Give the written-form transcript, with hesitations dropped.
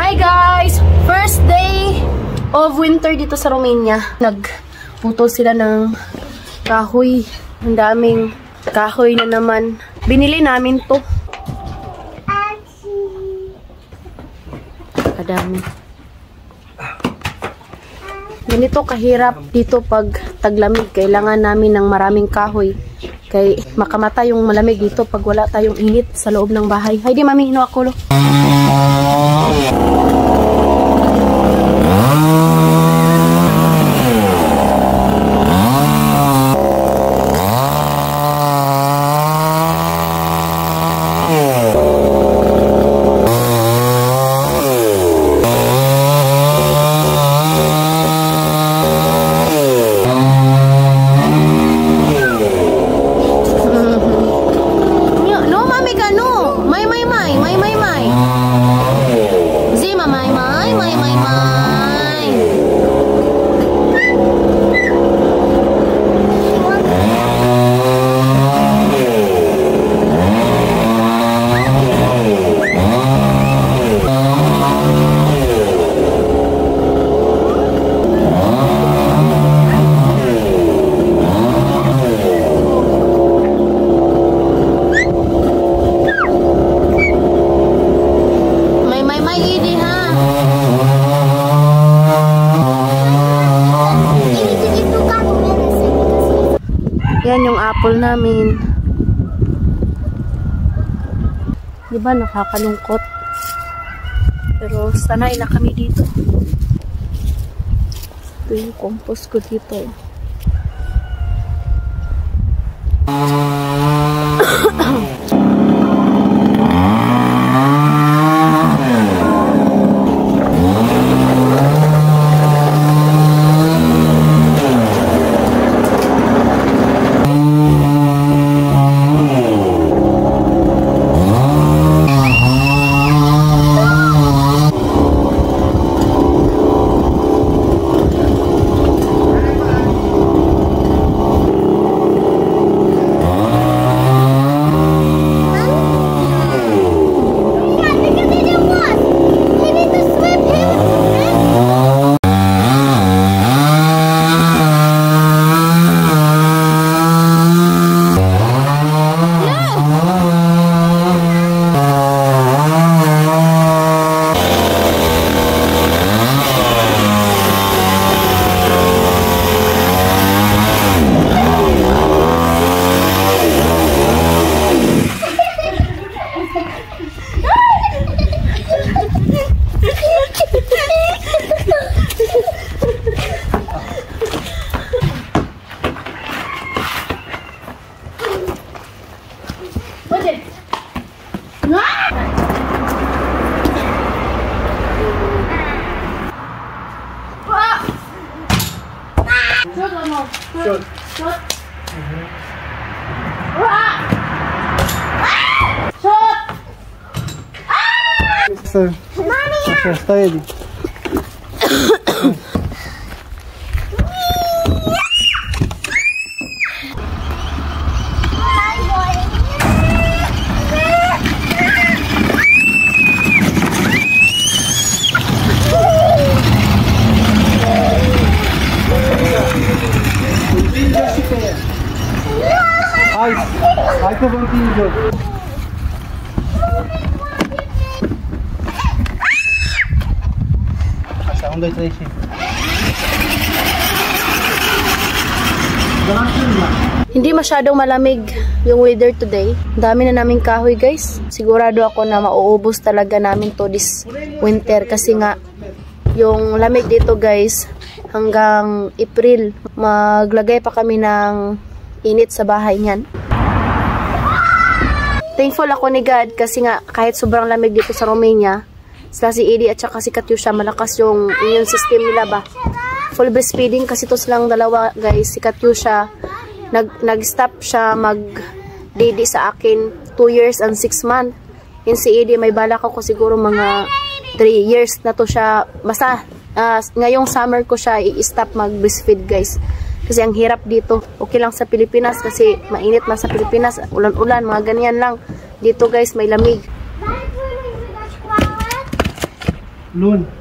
Hi guys! First day of winter dito sa Romania. Nagputol sila ng kahoy. Ang daming kahoy na naman. Binili namin to. Kadami. Ganito kahirap dito pag taglamig. Kailangan namin ng maraming kahoy. Kay makamatay yung malamig dito pag wala tayong init sa loob ng bahay. Hay di mami, hino ako lo. Yan yung apple namin. Diba nakakalungkot? Pero sanay na kami dito. Ito yung compost ko dito. Shoot. Shoot. Shoot. Sir. Mommy. Steady. Ai que banquinho. Asa 1, 2, 3. Hindi masyadong malamig yung weather today. Dami na naming kahoy guys. Sigurado ako na mauubos talaga namin to this winter kasi nga yung lamig dito guys hanggang April. Maglagay pa kami ng init sa bahay niyan. Thankful ako ni God kasi nga kahit sobrang lamig dito sa Romania, sila si Edie at saka si Katyusha, malakas yung immune system nila ba. Full breastfeeding kasi to silang dalawa guys. Si Katyusha, nag-stop siya mag-didi sa akin 2 years and 6 months. Yung si Edie, may balak ako siguro mga 3 years na to siya. Basta, ngayong summer ko siya i-stop mag-breastfeed guys. Kasi ang hirap dito. Okay lang sa Pilipinas kasi mainit na sa Pilipinas. Ulan-ulan, mga ganyan lang. Dito guys, may lamig. Loon.